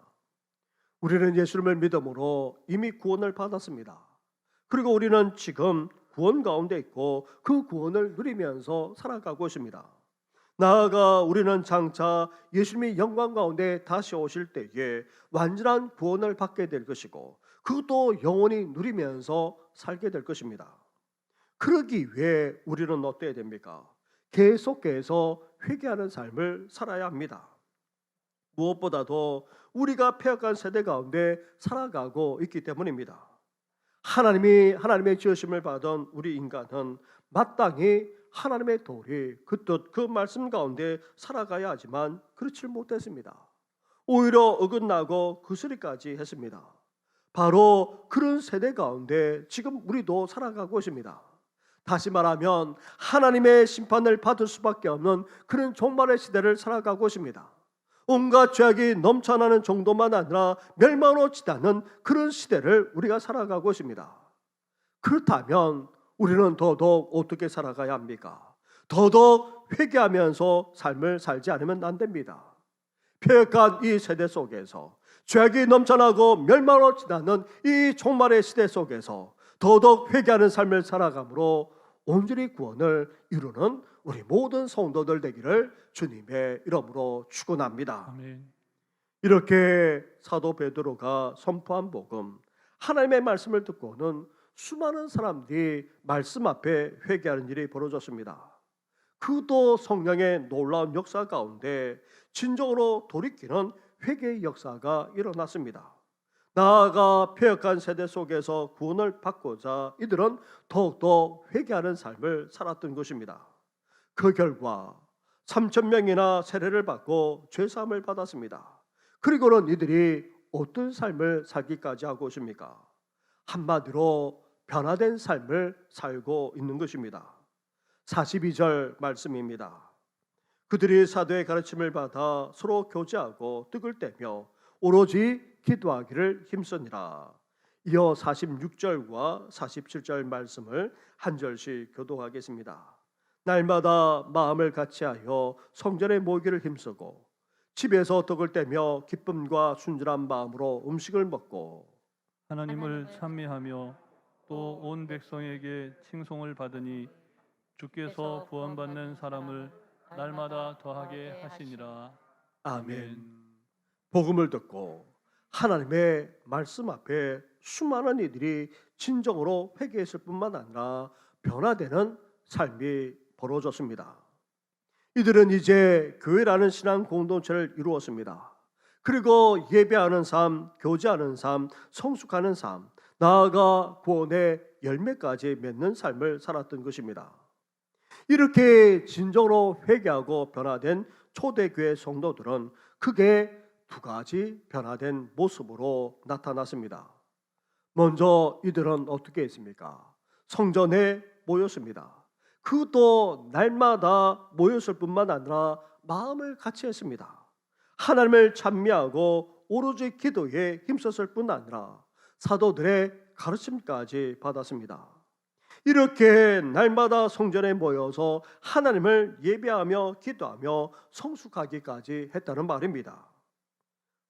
우리는 예수님을 믿음으로 이미 구원을 받았습니다. 그리고 우리는 지금 구원 가운데 있고 그 구원을 누리면서 살아가고 있습니다. 나아가 우리는 장차 예수님이 영광 가운데 다시 오실 때에 완전한 구원을 받게 될 것이고 그것도 영원히 누리면서 살게 될 것입니다. 그러기 위해 우리는 어때야 됩니까? 계속해서 회개하는 삶을 살아야 합니다. 무엇보다도 우리가 패역한 세대 가운데 살아가고 있기 때문입니다. 하나님의 지으심을 받은 우리 인간은 마땅히 하나님의 도리, 그 뜻, 그 말씀 가운데 살아가야 하지만 그렇지 못했습니다. 오히려 어긋나고 거스리까지 했습니다. 바로 그런 세대 가운데 지금 우리도 살아가고 있습니다. 다시 말하면 하나님의 심판을 받을 수밖에 없는 그런 종말의 시대를 살아가고 있습니다. 온갖 죄악이 넘쳐나는 정도만 아니라 멸망으로 치닫는 그런 시대를 우리가 살아가고 있습니다. 그렇다면 우리는 더더욱 어떻게 살아가야 합니까? 더더욱 회개하면서 삶을 살지 않으면 안 됩니다. 패역한 이 세대 속에서 죄악이 넘쳐나고 멸망으로 치닫는 이 종말의 시대 속에서 더더욱 회개하는 삶을 살아감으로 온전히 구원을 이루는 우리 모든 성도들 되기를 주님의 이름으로 축원합니다. 아멘. 이렇게 사도 베드로가 선포한 복음, 하나님의 말씀을 듣고는 수많은 사람들이 말씀 앞에 회개하는 일이 벌어졌습니다. 그도 성령의 놀라운 역사 가운데 진정으로 돌이키는 회개의 역사가 일어났습니다. 나아가 패역한 세대 속에서 구원을 받고자 이들은 더욱더 회개하는 삶을 살았던 것입니다. 그 결과 3,000명이나 세례를 받고 죄사함을 받았습니다. 그리고는 이들이 어떤 삶을 살기까지 하고 있습니까? 한마디로 변화된 삶을 살고 있는 것입니다. 42절 말씀입니다. 그들이 사도의 가르침을 받아 서로 교제하고 떡을 떼며 오로지 기도하기를 힘쓰니라. 이어 46절과 47절 말씀을 한 절씩 교독하겠습니다. 날마다 마음을 같이하여 성전에 모이기를 힘쓰고 집에서 떡을 떼며 기쁨과 순전한 마음으로 음식을 먹고 하나님을 찬미하며 또 온 백성에게 칭송을 받으니 주께서 구원받는 사람을 날마다 더하게 하시니라. 아멘. 복음을 듣고 하나님의 말씀 앞에 수많은 이들이 진정으로 회개했을 뿐만 아니라 변화되는 삶이 벌어졌습니다. 이들은 이제 교회라는 신앙 공동체를 이루었습니다. 그리고 예배하는 삶, 교제하는 삶, 성숙하는 삶, 나아가 구원의 열매까지 맺는 삶을 살았던 것입니다. 이렇게 진정으로 회개하고 변화된 초대교회 성도들은 크게 두 가지 변화된 모습으로 나타났습니다. 먼저 이들은 어떻게 했습니까? 성전에 모였습니다. 그것도 날마다 모였을 뿐만 아니라 마음을 같이 했습니다. 하나님을 찬미하고 오로지 기도에 힘썼을 뿐 아니라 사도들의 가르침까지 받았습니다. 이렇게 날마다 성전에 모여서 하나님을 예배하며 기도하며 성숙하기까지 했다는 말입니다.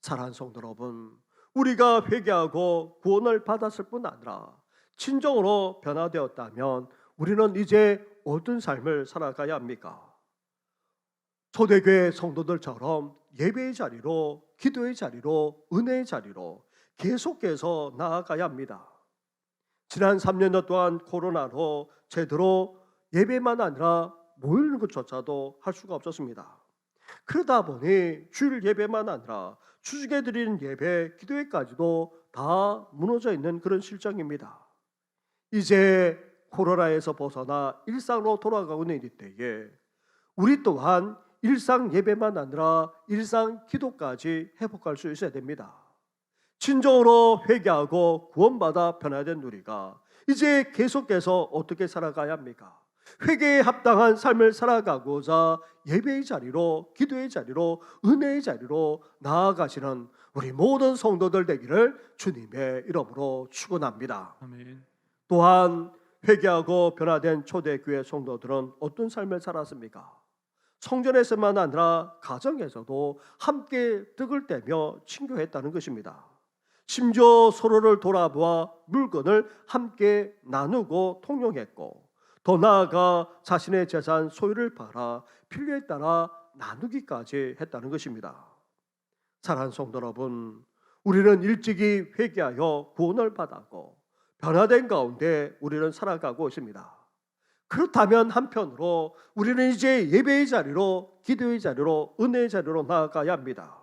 사랑하는 성도 여러분, 우리가 회개하고 구원을 받았을 뿐 아니라 진정으로 변화되었다면 우리는 이제 어떤 삶을 살아가야 합니까? 초대교회 성도들처럼 예배의 자리로, 기도의 자리로, 은혜의 자리로 계속해서 나아가야 합니다. 지난 3년 동안 코로나로 제대로 예배만 아니라 모이는 것조차도 할 수가 없었습니다. 그러다 보니 주일 예배만 아니라 주중에 드리는 예배, 기도회까지도 다 무너져 있는 그런 실정입니다. 이제 코로나에서 벗어나 일상으로 돌아가고 있는 이때에 우리 또한 일상 예배만 아니라 일상 기도까지 회복할 수 있어야 됩니다. 진정으로 회개하고 구원받아 변화된 우리가 이제 계속해서 어떻게 살아가야 합니까? 회개에 합당한 삶을 살아가고자 예배의 자리로, 기도의 자리로, 은혜의 자리로 나아가시는 우리 모든 성도들 되기를 주님의 이름으로 축원합니다. 아멘. 또한 회개하고 변화된 초대교회 성도들은 어떤 삶을 살았습니까? 성전에서만 아니라 가정에서도 함께 떡을 떼며 친교했다는 것입니다. 심지어 서로를 돌아보아 물건을 함께 나누고 통용했고, 더 나아가 자신의 재산 소유를 팔아 필요에 따라 나누기까지 했다는 것입니다. 사랑하는 성도 여러분, 우리는 일찍이 회개하여 구원을 받았고 변화된 가운데 우리는 살아가고 있습니다. 그렇다면 한편으로 우리는 이제 예배의 자리로, 기도의 자리로, 은혜의 자리로 나아가야 합니다.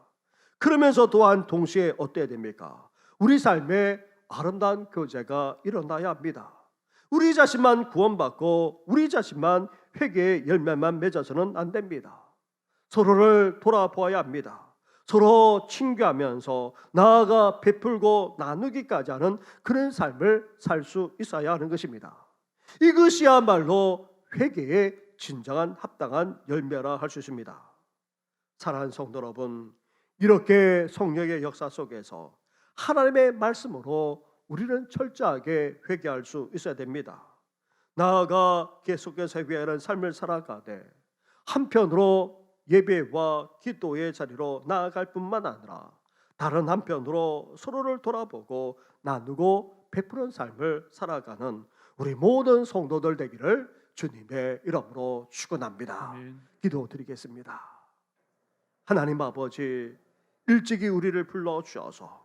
그러면서 또한 동시에 어때야 됩니까? 우리 삶에 아름다운 교제가 일어나야 합니다. 우리 자신만 구원받고 우리 자신만 회개의 열매만 맺어서는 안 됩니다. 서로를 돌아보아야 합니다. 서로 친교하면서 나아가 베풀고 나누기까지 하는 그런 삶을 살 수 있어야 하는 것입니다. 이것이야말로 회개의 진정한 합당한 열매라 할 수 있습니다. 사랑하는 성도 여러분, 이렇게 성령의 역사 속에서 하나님의 말씀으로 우리는 철저하게 회개할 수 있어야 됩니다. 나아가 계속해서 회개하는 삶을 살아가되 한편으로 예배와 기도의 자리로 나아갈 뿐만 아니라 다른 한편으로 서로를 돌아보고 나누고 베푸는 삶을 살아가는 우리 모든 성도들 되기를 주님의 이름으로 축원합니다. 아멘. 기도드리겠습니다. 하나님 아버지, 일찍이 우리를 불러주셔서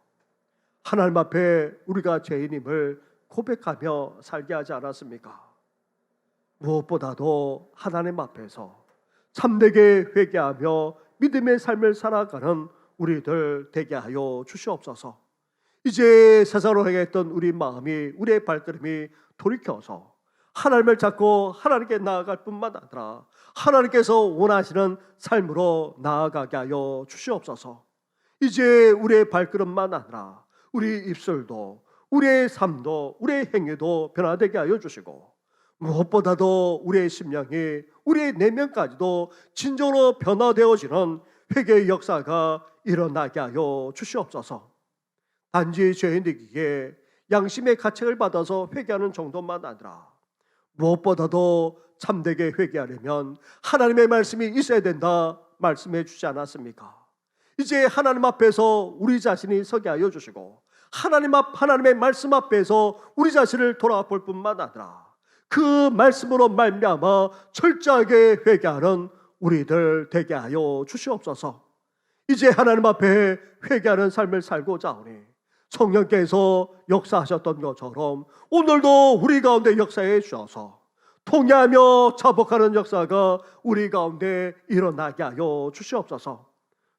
하나님 앞에 우리가 죄인임을 고백하며 살게 하지 않았습니까? 무엇보다도 하나님 앞에서 참되게 회개하며 믿음의 삶을 살아가는 우리들 되게 하여 주시옵소서. 이제 세상으로 행했던 우리 마음이, 우리의 발걸음이 돌이켜서 하나님을 찾고 하나님께 나아갈 뿐만 아니라 하나님께서 원하시는 삶으로 나아가게 하여 주시옵소서. 이제 우리의 발걸음만 아니라 우리 입술도, 우리의 삶도, 우리의 행위도 변화되게 하여 주시고, 무엇보다도 우리의 심령이, 우리의 내면까지도 진정으로 변화되어지는 회개의 역사가 일어나게 하여 주시옵소서. 단지 죄인되기에 양심의 가책을 받아서 회개하는 정도만 아니라 무엇보다도 참되게 회개하려면 하나님의 말씀이 있어야 된다 말씀해 주지 않았습니까? 이제 하나님 앞에서 우리 자신이 서게 하여 주시고 하나님의 말씀 앞에서 우리 자신을 돌아볼 뿐만 아니라 그 말씀으로 말미암아 철저하게 회개하는 우리들 되게 하여 주시옵소서. 이제 하나님 앞에 회개하는 삶을 살고자 하오니 성령께서 역사하셨던 것처럼 오늘도 우리 가운데 역사해 주셔서 통회하며 자복하는 역사가 우리 가운데 일어나게 하여 주시옵소서.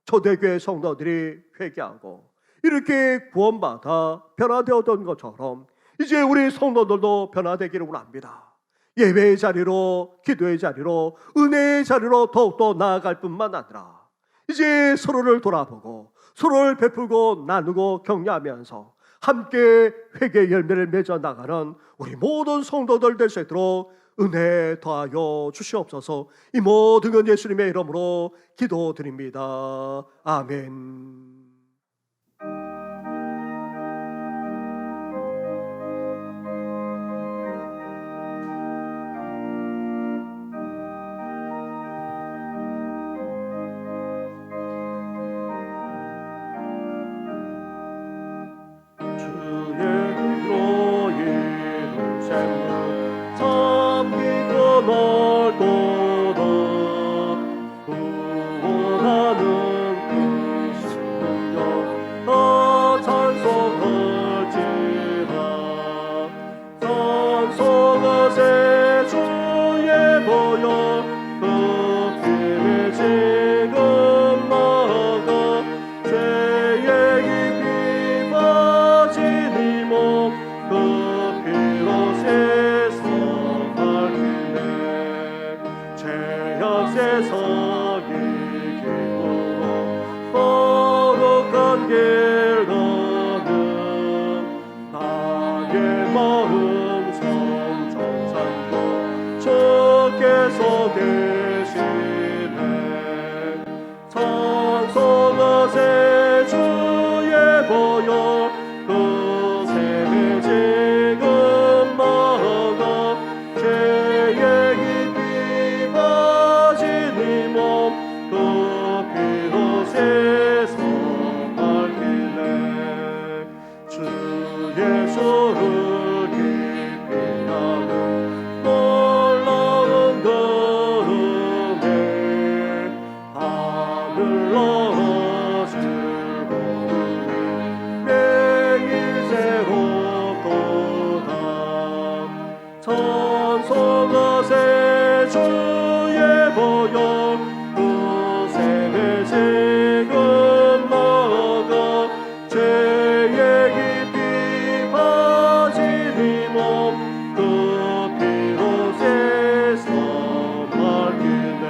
초대교회 성도들이 회개하고 이렇게 구원받아 변화되었던 것처럼 이제 우리 성도들도 변화되기를 원합니다. 예배의 자리로, 기도의 자리로, 은혜의 자리로 더욱더 나아갈 뿐만 아니라 이제 서로를 돌아보고 서로를 베풀고 나누고 격려하면서 함께 회개의 열매를 맺어 나가는 우리 모든 성도들 될 수 있도록 은혜 더하여 주시옵소서. 이 모든 건 예수님의 이름으로 기도드립니다. 아멘. 지금 나가 죄의 깊이 빠진 이 몸 그 피로 세서 밝히네.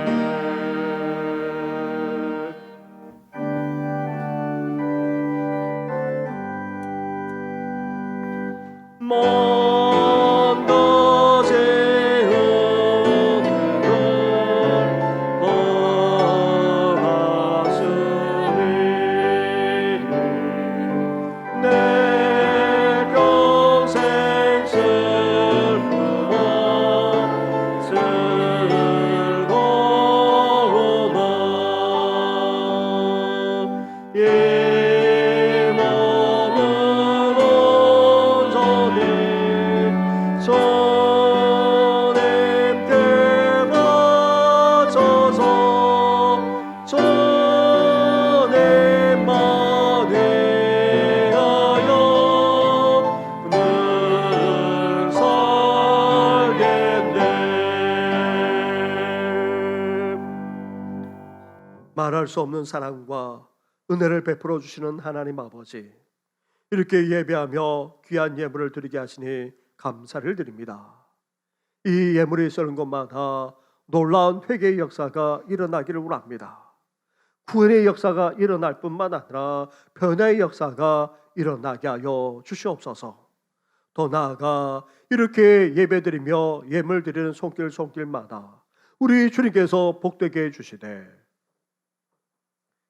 먼 것의 은혜를 허하시니 내 평생 슬픔과 즐거움과 이 몸은 온전히 주님께 바쳐서 주님만 위하여 늘 살겠네. 말할 수 없는 사랑과 은혜를 베풀어 주시는 하나님 아버지, 이렇게 예배하며 귀한 예물을 드리게 하시니 감사를 드립니다. 이 예물이 쓰는 곳마다 놀라운 회개의 역사가 일어나기를 원합니다. 구원의 역사가 일어날 뿐만 아니라 변화의 역사가 일어나게 하여 주시옵소서. 더 나아가 이렇게 예배드리며 예물 드리는 손길마다 우리 주님께서 복되게 해주시되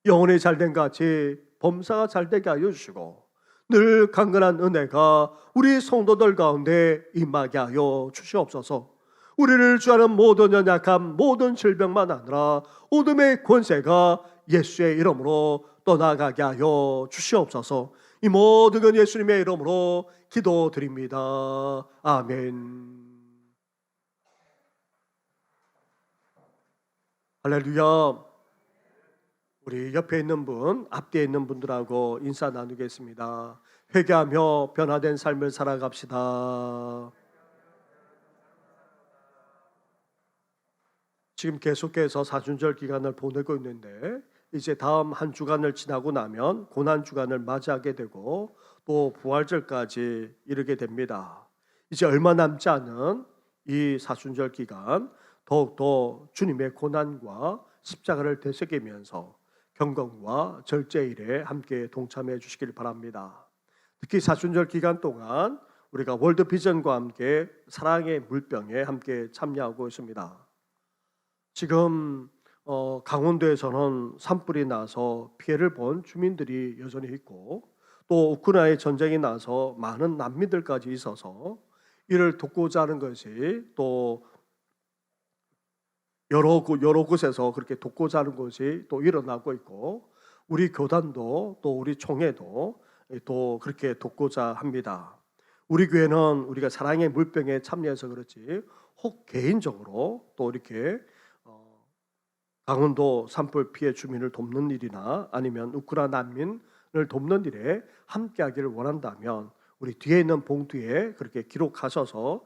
영혼이 잘된 같이 범사가 잘되게 하여 주시고 늘 강건한 은혜가 우리 성도들 가운데 임하게 하여 주시옵소서. 우리를 주하는 모든 연약함, 모든 질병만 아니라 어둠의 권세가 예수의 이름으로 떠나가게 하여 주시옵소서. 이 모든 건 예수님의 이름으로 기도드립니다. 아멘. 할렐루야. 우리 옆에 있는 분, 앞뒤에 있는 분들하고 인사 나누겠습니다. 회개하며 변화된 삶을 살아갑시다. 지금 계속해서 사순절 기간을 보내고 있는데 이제 다음 한 주간을 지나고 나면 고난 주간을 맞이하게 되고 또 부활절까지 이르게 됩니다. 이제 얼마 남지 않은 이 사순절 기간 더욱더 주님의 고난과 십자가를 되새기면서 경건과 절제일에 함께 동참해 주시길 바랍니다. 특히 사순절 기간 동안 우리가 월드비전과 함께 사랑의 물병에 함께 참여하고 있습니다. 지금 강원도에서는 산불이 나서 피해를 본 주민들이 여전히 있고 또 우크라이나의 전쟁이 나서 많은 난민들까지 있어서 이를 돕고자 하는 것이 또 여러 곳에서 그렇게 돕고자 하는 것이 또 일어나고 있고 우리 교단도 또 우리 총회도 또 그렇게 돕고자 합니다. 우리 교회는 우리가 사랑의 물병에 참여해서 그렇지 혹 개인적으로 또 이렇게 강원도 산불 피해 주민을 돕는 일이나 아니면 우크라이나 난민을 돕는 일에 함께하기를 원한다면 우리 뒤에 있는 봉투에 그렇게 기록하셔서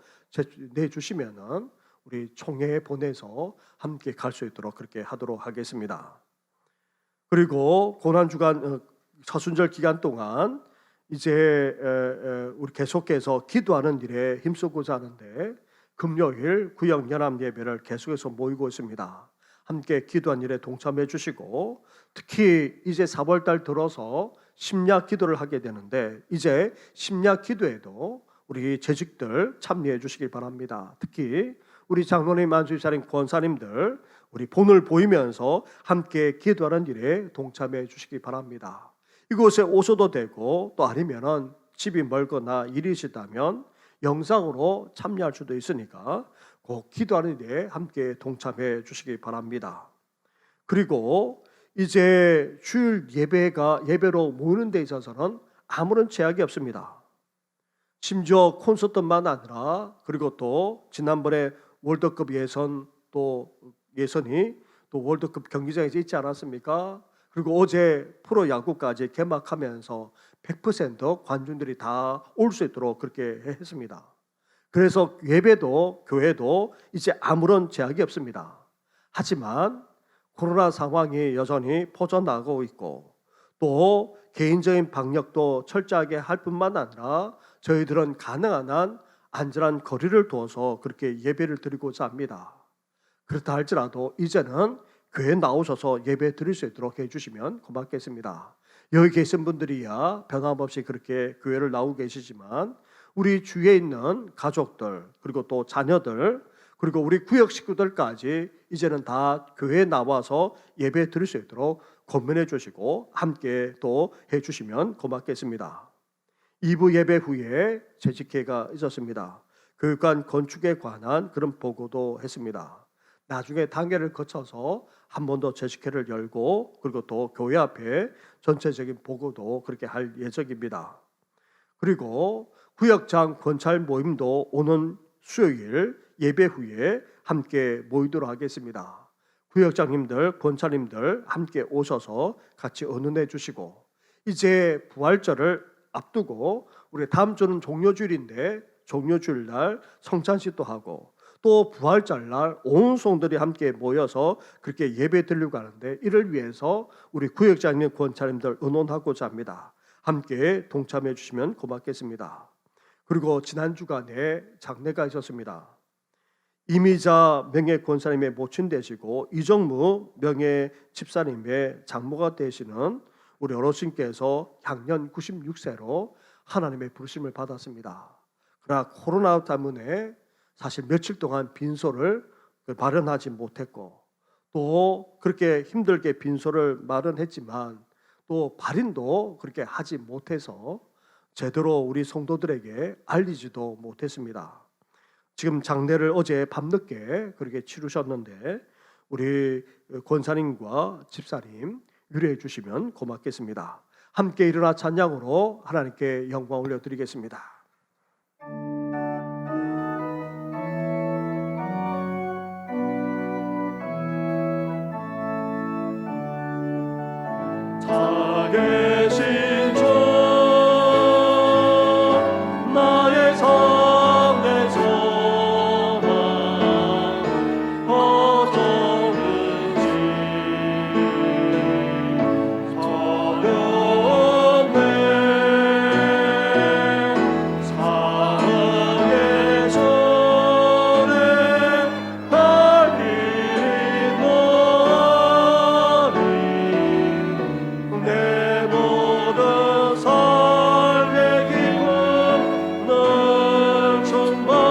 내주시면은 우리 총회에 보내서 함께 갈 수 있도록 그렇게 하도록 하겠습니다. 그리고 고난 주간 사순절 기간 동안 이제 우리 계속해서 기도하는 일에 힘쓰고자 하는데 금요일 구역 연합 예배를 계속해서 모이고 있습니다. 함께 기도한 일에 동참해 주시고 특히 이제 4월 달 들어서 심야 기도를 하게 되는데 이제 심야 기도에도 우리 재직들 참여해 주시길 바랍니다. 특히 우리 장로님, 안수사님, 권사님들 우리 본을 보이면서 함께 기도하는 일에 동참해 주시기 바랍니다. 이곳에 오셔도 되고 또 아니면은 집이 멀거나 일이 있다면 영상으로 참여할 수도 있으니까 꼭 기도하는 일에 함께 동참해 주시기 바랍니다. 그리고 이제 주일 예배로 모이는 데 있어서는 아무런 제약이 없습니다. 심지어 콘서트만 아니라 그리고 또 지난번에 월드컵 예선이 또 월드컵 경기장에서 있지 않았습니까? 그리고 어제 프로야구까지 개막하면서 100% 관중들이 다 올 수 있도록 그렇게 했습니다. 그래서 예배도 교회도 이제 아무런 제약이 없습니다. 하지만 코로나 상황이 여전히 퍼져나가고 있고 또 개인적인 방역도 철저하게 할 뿐만 아니라 저희들은 가능한 한 안전한 거리를 두어서 그렇게 예배를 드리고자 합니다. 그렇다 할지라도 이제는 교회 나오셔서 예배 드릴 수 있도록 해주시면 고맙겠습니다. 여기 계신 분들이야 변함없이 그렇게 교회를 나오고 계시지만 우리 주위에 있는 가족들 그리고 또 자녀들 그리고 우리 구역 식구들까지 이제는 다 교회에 나와서 예배 드릴 수 있도록 권면해 주시고 함께 또 해주시면 고맙겠습니다. 2부 예배 후에 재직회가 있었습니다. 교육관 건축에 관한 그런 보고도 했습니다. 나중에 단계를 거쳐서 한 번 더 재직회를 열고 그리고 또 교회 앞에 전체적인 보고도 그렇게 할 예정입니다. 그리고 구역장 권찰 모임도 오는 수요일 예배 후에 함께 모이도록 하겠습니다. 구역장님들, 권찰님들 함께 오셔서 같이 의논해 주시고 이제 부활절을 앞두고 우리 다음 주는 종료주일인데 종료주일 날 성찬식도 하고 또 부활절 날 온 성들이 함께 모여서 그렇게 예배 드리려고 하는데 이를 위해서 우리 구역장님, 권찰님들 의논하고자 합니다. 함께 동참해 주시면 고맙겠습니다. 그리고 지난 주간에 장례가 있었습니다. 이미자 명예 권사님의 모친 되시고 이정무 명예 집사님의 장모가 되시는 우리 어르신께서 향년 96세로 하나님의 부르심을 받았습니다. 그러나 코로나 때문에 사실 며칠 동안 빈소를 마련하지 못했고 또 그렇게 힘들게 빈소를 마련했지만 또 발인도 그렇게 하지 못해서 제대로 우리 성도들에게 알리지도 못했습니다. 지금 장례를 어제 밤늦게 그렇게 치르셨는데 우리 권사님과 집사님 유래해 주시면 고맙겠습니다. 함께 일어나 찬양으로 하나님께 영광 올려드리겠습니다. 계신 주 나의 삶의 소망 어쩌는지 서려네 사랑의 전에 달리는 너니 내 모든 삶의 기쁨 널 충만하네.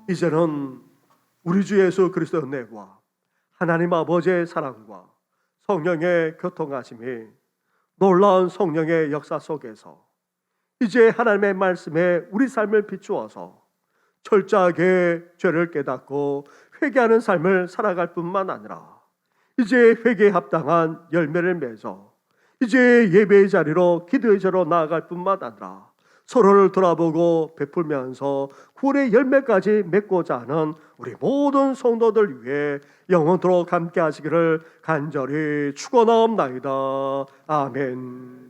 이제는 우리 주 예수 그리스도의 은혜와 하나님 아버지의 사랑과 성령의 교통하심이 놀라운 성령의 역사 속에서 이제 하나님의 말씀에 우리 삶을 비추어서 철저하게 죄를 깨닫고 회개하는 삶을 살아갈 뿐만 아니라 이제 회개에 합당한 열매를 맺어 이제 예배의 자리로 기도의 자리로 나아갈 뿐만 아니라 서로를 돌아보고 베풀면서 구원의 열매까지 맺고자 하는 우리 모든 성도들 위해 영원토록 함께 하시기를 간절히 축원하옵나이다. 아멘.